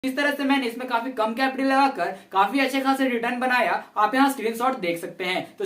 इस तरह से मैंने इसमें काफी कम कैपिटल लगाकर काफी अच्छे खासे रिटर्न बनाया। आप यहाँ स्क्रीनशॉट देख सकते हैं। तो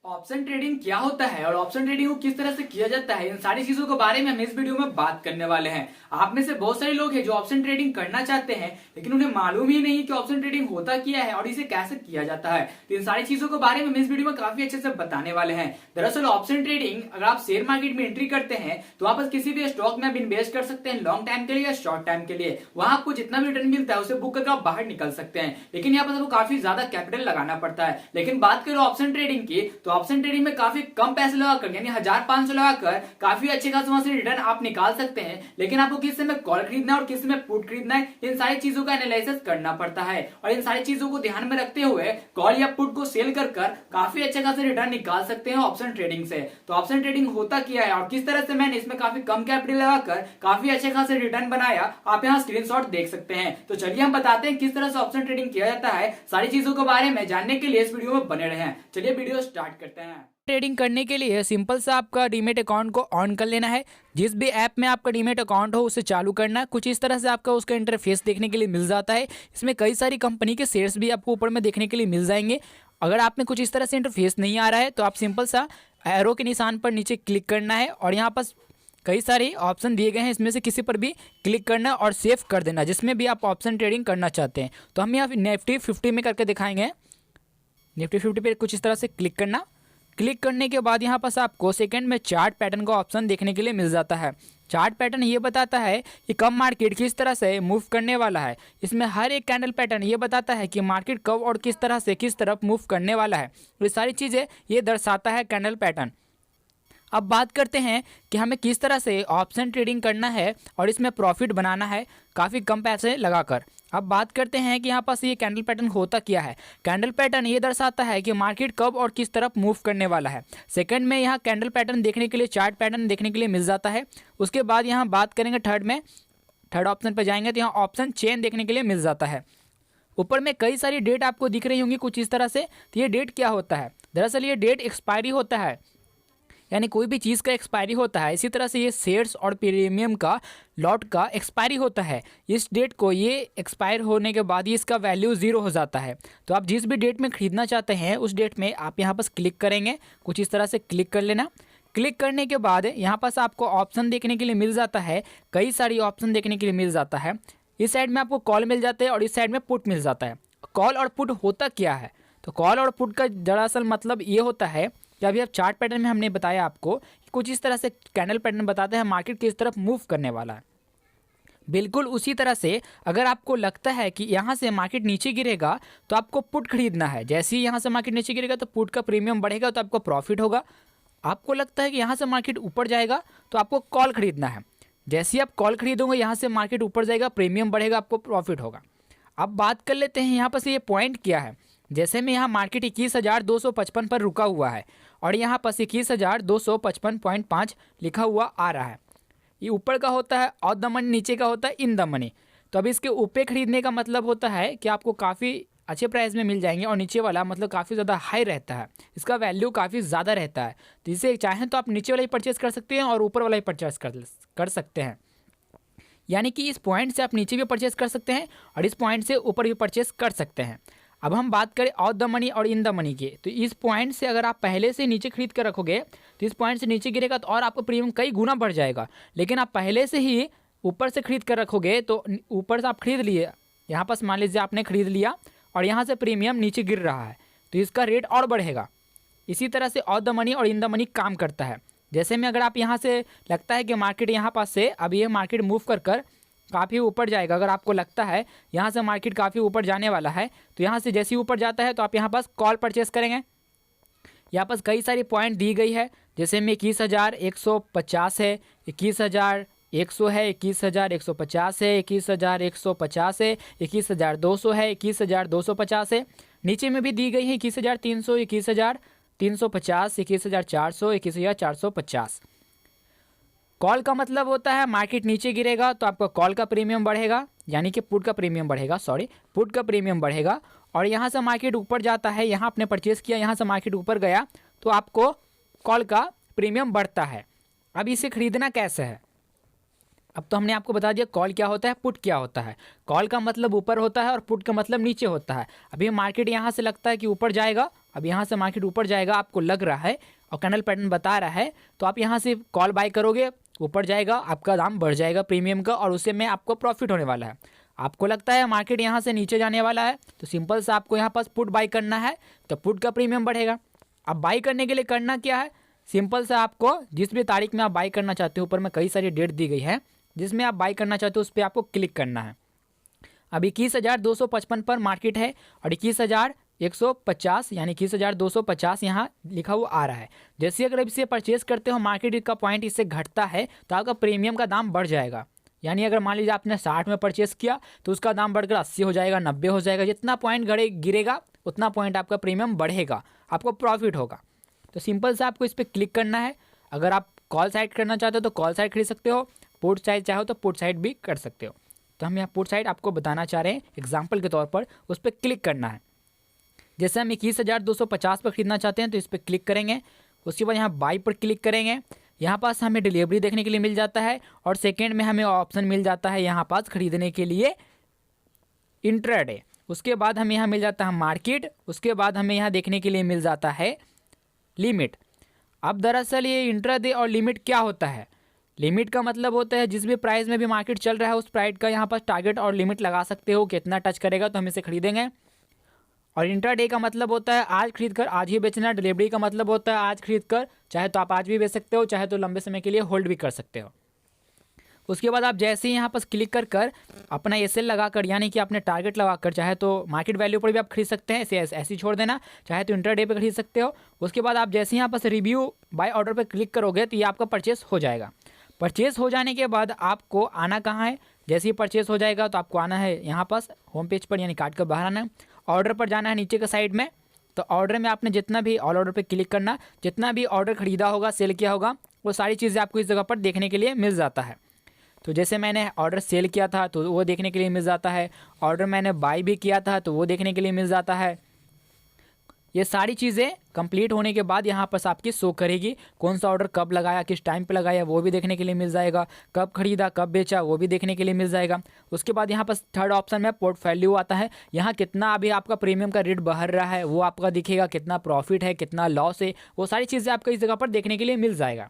ऑप्शन ट्रेडिंग क्या होता है और ऑप्शन ट्रेडिंग को किस तरह से किया जाता है, इन सारी चीजों के बारे में हम इस वीडियो में बात करने वाले हैं। आप में से बहुत सारे लोग हैं जो ऑप्शन ट्रेडिंग करना चाहते हैं लेकिन उन्हें मालूम ही नहीं कि ऑप्शन ट्रेडिंग होता क्या है और इसे कैसे किया जाता है। तो इन सारी चीजों के बारे में हम इस वीडियो में काफी अच्छे से बताने वाले हैं। दरअसल ऑप्शन ट्रेडिंग, अगर आप शेयर मार्केट में एंट्री करते हैं तो आप किसी भी स्टॉक में आप इन्वेस्ट कर सकते हैं लॉन्ग टाइम के लिए या शॉर्ट टाइम के लिए। वहां आपको जितना भी रिटर्न मिलता है उसे बुक करके आप बाहर निकल सकते हैं, लेकिन यहाँ पर आपको काफी ज्यादा कैपिटल लगाना पड़ता है। लेकिन बात करें ऑप्शन ट्रेडिंग की, तो ऑप्शन ट्रेडिंग में काफी कम पैसे लगाकर यानी 1500 लगाकर काफी अच्छे खासे वहां से रिटर्न आप निकाल सकते हैं। लेकिन आपको किस समय कॉल खरीदना है और किस समय पुट खरीदना है, इन सारी चीजों का एनालिसिस करना पड़ता है और इन सारी चीजों को ध्यान में रखते हुए कॉल या पुट को सेल कर काफी अच्छे खासे रिटर्न निकाल सकते हैं ऑप्शन ट्रेडिंग से। तो ऑप्शन ट्रेडिंग होता क्या है और किस तरह से मैंने इसमें काफी कम कैपिटल लगाकर काफी अच्छे खासे रिटर्न बनाया, आप यहाँ स्क्रीनशॉट देख सकते हैं। तो चलिए हम बताते हैं किस तरह से ऑप्शन ट्रेडिंग किया जाता है। सारी चीजों के बारे में जानने के लिए इस वीडियो में बने रहें। चलिए वीडियो स्टार्ट करते हैं। ट्रेडिंग करने के लिए सिंपल सा आपका डीमेट अकाउंट को ऑन कर लेना है। जिस भी ऐप में आपका डीमेट अकाउंट हो उसे चालू करना है। कुछ इस तरह से आपका उसका इंटरफेस देखने के लिए मिल जाता है। इसमें कई सारी कंपनी के शेयर्स भी आपको ऊपर में देखने के लिए मिल जाएंगे। अगर आप में कुछ इस तरह से इंटरफेस नहीं आ रहा है तो आप सिंपल सा एरो के निशान पर नीचे क्लिक करना है और यहाँ पर कई सारे ऑप्शन दिए गए हैं, इसमें से किसी पर भी क्लिक करना और सेव कर देना जिसमें भी आप ऑप्शन ट्रेडिंग करना चाहते हैं। तो हम यहाँ निफ्टी 50 में करके दिखाएंगे। निफ्टी 50 पे कुछ इस तरह से क्लिक करना। क्लिक करने के बाद यहाँ पर आपको सेकंड में चार्ट पैटर्न का ऑप्शन देखने के लिए मिल जाता है। चार्ट पैटर्न ये बताता है कि कब मार्केट किस तरह से मूव करने वाला है। इसमें हर एक कैंडल पैटर्न ये बताता है कि मार्केट कब और किस तरह से किस तरफ मूव करने वाला है। ये सारी चीज़ें ये दर्शाता है कैंडल पैटर्न। अब बात करते हैं कि हमें किस तरह से ऑप्शन ट्रेडिंग करना है और इसमें प्रॉफिट बनाना है काफ़ी कम पैसे लगाकर। अब बात करते हैं कि यहाँ पास ये कैंडल पैटर्न होता क्या है। कैंडल पैटर्न ये दर्शाता है कि मार्केट कब और किस तरफ मूव करने वाला है। सेकंड में यहाँ कैंडल पैटर्न देखने के लिए चार्ट पैटर्न देखने के लिए मिल जाता है। उसके बाद यहाँ बात करेंगे थर्ड ऑप्शन पर जाएंगे तो यहाँ ऑप्शन चेन देखने के लिए मिल जाता है। ऊपर में कई सारी डेट आपको दिख रही होंगी कुछ इस तरह से। तो ये डेट क्या होता है, दरअसल ये डेट एक्सपायरी होता है, यानी कोई भी चीज़ का एक्सपायरी होता है। इसी तरह से ये शेयर्स और प्रीमियम का लॉट का एक्सपायरी होता है। इस डेट को ये एक्सपायर होने के बाद ही इसका वैल्यू 0 हो जाता है। तो आप जिस भी डेट में ख़रीदना चाहते हैं उस डेट में आप यहाँ पास क्लिक करेंगे। कुछ इस तरह से क्लिक कर लेना। क्लिक करने के बाद यहाँ पास आपको ऑप्शन देखने के लिए मिल जाता है, कई सारी ऑप्शन देखने के लिए मिल जाता है। इस साइड में आपको कॉल मिल जाता है और इस साइड में पुट मिल जाता है। कॉल और पुट होता क्या है, तो कॉल और पुट का दरअसल मतलब ये होता है कि अभी आप चार्ट पैटर्न में हमने बताया आपको कि कुछ इस तरह से कैंडल पैटर्न बताते हैं मार्केट किस तरफ मूव करने वाला है। बिल्कुल उसी तरह से अगर आपको लगता है कि यहाँ से मार्केट नीचे गिरेगा तो आपको पुट खरीदना है। जैसे ही यहाँ से मार्केट नीचे गिरेगा तो पुट का प्रीमियम बढ़ेगा तो आपको प्रॉफिट होगा। आपको लगता है कि यहाँ से मार्केट ऊपर जाएगा तो आपको कॉल खरीदना है। जैसे ही आप कॉल खरीदोगे यहाँ से मार्केट ऊपर जाएगा, प्रीमियम बढ़ेगा, आपको प्रॉफिट होगा। अब बात कर लेते हैं यहाँ पर से ये पॉइंट क्या है। जैसे में यहाँ मार्केट 21,255 पर रुका हुआ है और यहाँ पर 21,255.5 लिखा हुआ आ रहा है। ये ऊपर का होता है ऑफ द मनी, नीचे का होता है इन द मनी। तो अब इसके ऊपर खरीदने का मतलब होता है कि आपको काफ़ी अच्छे प्राइस में मिल जाएंगे और नीचे वाला मतलब काफ़ी ज़्यादा हाई रहता है, इसका वैल्यू काफ़ी ज़्यादा रहता है। तो इसे चाहें तो आप नीचे वाला ही परचेस कर सकते हैं और ऊपर वाला ही परचेस कर सकते हैं। यानी कि इस पॉइंट से आप नीचे भी परचेस कर सकते हैं और इस पॉइंट से ऊपर भी परचेस कर सकते हैं। अब हम बात करें आउट द मनी और इन द मनी की, तो इस पॉइंट से अगर आप पहले से नीचे खरीद कर रखोगे तो इस पॉइंट से नीचे गिरेगा तो और आपको प्रीमियम कई गुना बढ़ जाएगा। लेकिन आप पहले से ही ऊपर से खरीद कर रखोगे तो ऊपर से आप खरीद लिए, यहाँ पर मान लीजिए आपने खरीद लिया और यहाँ से प्रीमियम नीचे गिर रहा है तो इसका रेट और बढ़ेगा। इसी तरह से आउट द मनी और इन द मनी काम करता है। जैसे में अगर आप यहाँ से लगता है कि मार्केट यहाँ पास से अब ये मार्केट मूव कर काफ़ी ऊपर जाएगा, अगर आपको लगता है यहाँ से मार्केट काफ़ी ऊपर जाने वाला है तो यहाँ से जैसे ही ऊपर जाता है तो आप यहाँ पास कॉल परचेस करेंगे। यहाँ पास कई सारी पॉइंट दी गई है, जैसे में 21,150 है, 21,100 है, 21,150 है, 21,150 है, 21,200 है, 21,250 है। नीचे में भी दी गई है 21,300, 21,350, 21,400, 21,450। कॉल का मतलब होता है मार्केट नीचे गिरेगा तो आपका कॉल का प्रीमियम बढ़ेगा, यानी कि पुट का प्रीमियम बढ़ेगा, पुट का प्रीमियम बढ़ेगा। और यहाँ से मार्केट ऊपर जाता है, यहाँ आपने परचेस किया, यहाँ से मार्केट ऊपर गया तो आपको कॉल का प्रीमियम बढ़ता है। अब इसे खरीदना कैसे है, अब तो हमने आपको बता दिया कॉल क्या होता है, पुट क्या होता है। कॉल का मतलब ऊपर होता है और पुट का मतलब नीचे होता है। अभी मार्केट यहाँ से लगता है कि ऊपर जाएगा, अब यहाँ से मार्केट ऊपर जाएगा आपको लग रहा है और कैंडल पैटर्न बता रहा है, तो आप यहाँ से कॉल बाय करोगे, ऊपर जाएगा, आपका दाम बढ़ जाएगा प्रीमियम का और उससे में आपको प्रॉफिट होने वाला है। आपको लगता है मार्केट यहाँ से नीचे जाने वाला है, तो सिंपल से आपको यहाँ पास पुट बाय करना है, तो पुट का प्रीमियम बढ़ेगा। अब बाई करने के लिए करना क्या है, सिंपल से आपको जिस भी तारीख में आप बाई करना चाहते हो, ऊपर में कई सारी डेट दी गई है, जिसमें आप बाई करना चाहते हो उस पर आपको क्लिक करना है। अब 21,255 पर मार्केट है और 21,150 यानी 21,250 यहाँ लिखा हुआ आ रहा है। जैसे अगर इसे परचेज करते हो, मार्केट का पॉइंट इससे घटता है तो आपका प्रीमियम का दाम बढ़ जाएगा। यानी अगर मान लीजिए आपने 60 में परचेस किया तो उसका दाम बढ़कर 80 हो जाएगा, 90 हो जाएगा। जितना पॉइंट गिरेगा उतना पॉइंट आपका प्रीमियम बढ़ेगा, आपको प्रॉफिट होगा। तो सिंपल से आपको इस पर क्लिक करना है। अगर आप कॉल साइड करना चाहते हो तो कॉल साइड खरीद सकते हो, पुट साइड चाहो तो पुट साइड भी कर सकते हो। तो हम यहाँ पुट साइड आपको बताना चाह रहे हैं एग्जाम्पल के तौर पर, उस पर क्लिक करना है। जैसे हम 21,250 पर खरीदना चाहते हैं तो इस पर क्लिक करेंगे, उसके बाद यहाँ बाई पर क्लिक करेंगे। यहाँ पास हमें डिलीवरी देखने के लिए मिल जाता है और सेकेंड में हमें ऑप्शन मिल जाता है यहाँ पास खरीदने के लिए इंट्राडे। उसके बाद हमें यहाँ मिल जाता है मार्केट, उसके बाद हमें यहाँ देखने के लिए मिल जाता है लिमिट। अब दरअसल ये इंट्राडे और लिमिट क्या होता है, लिमिट का मतलब होता है जिस भी प्राइस में भी मार्केट चल रहा है उस प्राइस का यहाँ पर टारगेट और लिमिट लगा सकते हो, कितना टच करेगा तो हम इसे खरीदेंगे। और इंट्राडे का मतलब होता है आज खरीद कर आज ही बेचना। डिलीवरी का मतलब होता है आज खरीद कर चाहे तो आप आज भी बेच सकते हो, चाहे तो लंबे समय के लिए होल्ड भी कर सकते हो। उसके बाद आप जैसे ही यहाँ पर क्लिक कर अपना एसएल लगाकर यानी कि अपने टारगेट लगाकर चाहे तो मार्केट वैल्यू पर भी आप खरीद सकते हैं, ऐसे ही छोड़ देना, चाहे तो इंट्राडे पे खरीद सकते हो। उसके बाद आप जैसे ही यहाँ पर रिव्यू बाय ऑर्डर पर क्लिक करोगे तो ये आपका परचेस हो जाएगा। परचेस हो जाने के बाद आपको आना कहाँ है, जैसे ही परचेस हो जाएगा तो आपको आना है यहाँ पास होम पेज पर, यानी कार्ट कर बाहर आना है, ऑर्डर पर जाना है नीचे के साइड में। तो ऑर्डर में आपने जितना भी ऑल ऑर्डर पे क्लिक करना, जितना भी ऑर्डर खरीदा होगा, सेल किया होगा, वो सारी चीज़ें आपको इस जगह पर देखने के लिए मिल जाता है। तो जैसे मैंने ऑर्डर सेल किया था तो वो देखने के लिए मिल जाता है, ऑर्डर मैंने बाई भी किया था तो वो देखने के लिए मिल जाता है। ये सारी चीज़ें कंप्लीट होने के बाद यहाँ पर आपकी शो करेगी कौन सा ऑर्डर कब लगाया, किस टाइम पे लगाया, वो भी देखने के लिए मिल जाएगा, कब खरीदा कब बेचा वो भी देखने के लिए मिल जाएगा। उसके बाद यहाँ पर थर्ड ऑप्शन में पोर्टफोलियो आता है, यहाँ कितना अभी आपका प्रीमियम का रेट बढ़ रहा है वो आपका दिखेगा, कितना प्रॉफिट है कितना लॉस है, वो सारी चीज़ें आपको इस जगह पर देखने के लिए मिल जाएगा।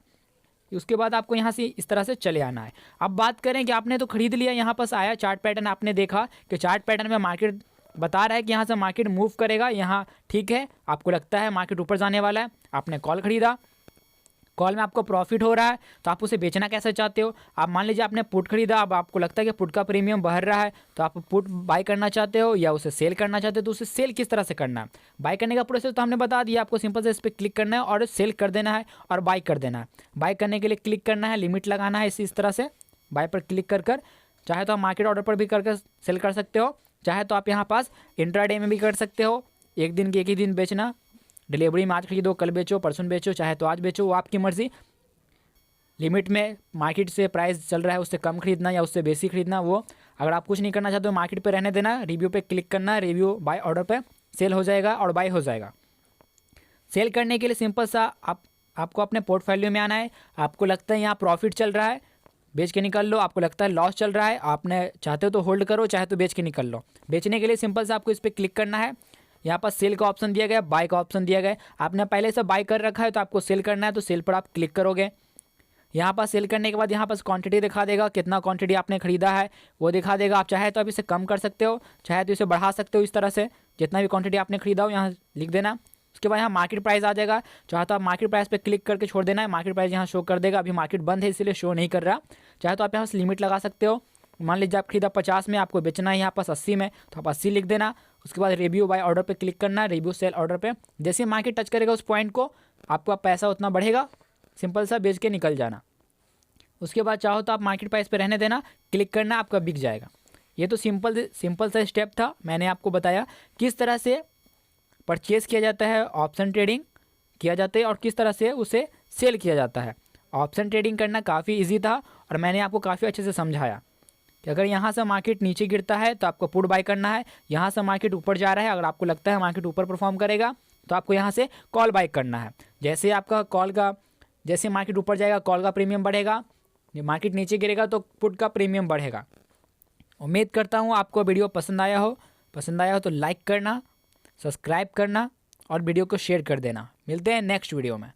उसके बाद आपको यहाँ से इस तरह से चले आना है। अब बात करें कि आपने तो खरीद लिया, यहाँ पास आया चार्ट पैटर्न, आपने देखा कि चार्ट पैटर्न में मार्केट बता रहा है कि यहाँ से मार्केट मूव करेगा, यहाँ ठीक है, आपको लगता है मार्केट ऊपर जाने वाला है, आपने कॉल खरीदा, कॉल में आपको प्रॉफिट हो रहा है तो आप उसे बेचना कैसे चाहते हो। आप मान लीजिए आपने पुट खरीदा, अब आपको लगता है कि पुट का प्रीमियम बढ़ रहा है तो आप पुट बाय करना चाहते हो या उसे सेल करना चाहते हो, तो उसे सेल किस तरह से करना है। बाय करने का प्रोसेस तो हमने बता दिया, आपको सिंपल से इस पर क्लिक करना है और सेल कर देना है और बाय कर देना है। बाय करने के लिए क्लिक करना है, लिमिट लगाना है इस तरह से, बाय पर क्लिक कर चाहे तो आप मार्केट ऑर्डर पर भी करके सेल कर सकते हो, चाहे तो आप यहाँ पास इंट्राडे में भी कर सकते हो, एक दिन के एक ही दिन बेचना, डिलीवरी में आज खरीदो कल बेचो परसों बेचो, चाहे तो आज बेचो, वो आपकी मर्जी। लिमिट में मार्केट से प्राइस चल रहा है उससे कम खरीदना या उससे बेसी खरीदना, वो अगर आप कुछ नहीं करना चाहते हो मार्केट पे रहने देना, रिव्यू पे क्लिक करना, रिव्यू बाय ऑर्डर पे सेल हो जाएगा और बाय हो जाएगा। सेल करने के लिए सिंपल सा आपको अपने पोर्टफोलियो में आना है। आपको लगता है यहाँ प्रॉफिट चल रहा है, बेच के निकल लो, आपको लगता है लॉस चल रहा है, आपने चाहते हो तो होल्ड करो, चाहे तो बेच के निकल लो। बेचने के लिए सिंपल से आपको इस पर क्लिक करना है, यहाँ पर सेल का ऑप्शन दिया गया, बाय का ऑप्शन दिया गया। आपने पहले से बाय कर रखा है तो आपको सेल करना है, तो सेल पर आप क्लिक करोगे। यहाँ पर सेल करने के बाद यहाँ पर क्वांटिटी दिखा देगा, कितना क्वांटिटी आपने खरीदा है वो दिखा देगा। आप चाहे तो अब इसे कम कर सकते हो, चाहे तो इसे बढ़ा सकते हो, इस तरह से जितना भी क्वांटिटी आपने खरीदा हो यहाँ लिख देना। उसके बाद यहाँ मार्केट प्राइस आ जाएगा, चाहे तो आप मार्केट प्राइस पे क्लिक करके छोड़ देना है, मार्केट प्राइस यहाँ शो कर देगा। अभी मार्केट बंद है इसलिए शो नहीं कर रहा। चाहे तो आप यहाँ से लिमिट लगा सकते हो, मान लीजिए आप खरीदा 50 में, आपको बेचना है यहाँ पास 80 में, तो आप 80 लिख देना। उसके बाद रिव्यू बाय ऑर्डर पे क्लिक करना, रिव्यू सेल ऑर्डर पे, जैसे मार्केट टच करेगा उस पॉइंट को आपका पैसा उतना बढ़ेगा, सिंपल सा बेच के निकल जाना। उसके बाद चाहो तो आप मार्केट प्राइस पे रहने देना, क्लिक करना, आपका बिक जाएगा। ये तो सिंपल सा स्टेप था, मैंने आपको बताया किस तरह से परचेज़ किया जाता है, ऑप्शन ट्रेडिंग किया जाता है और किस तरह से उसे सेल किया जाता है। ऑप्शन ट्रेडिंग करना काफ़ी ईजी था और मैंने आपको काफ़ी अच्छे से समझाया कि अगर यहाँ से मार्केट नीचे गिरता है तो आपको पुट बाय करना है, यहाँ से मार्केट ऊपर जा रहा है, अगर आपको लगता है मार्केट ऊपर परफॉर्म करेगा तो आपको यहाँ से कॉल बाय करना है। जैसे आपका जैसे मार्केट ऊपर जाएगा कॉल का प्रीमियम बढ़ेगा, मार्केट नीचे गिरेगा तो पुट का प्रीमियम बढ़ेगा। उम्मीद करता हूँ आपको वीडियो पसंद आया हो तो लाइक करना, सब्सक्राइब करना और वीडियो को शेयर कर देना। मिलते हैं नेक्स्ट वीडियो में।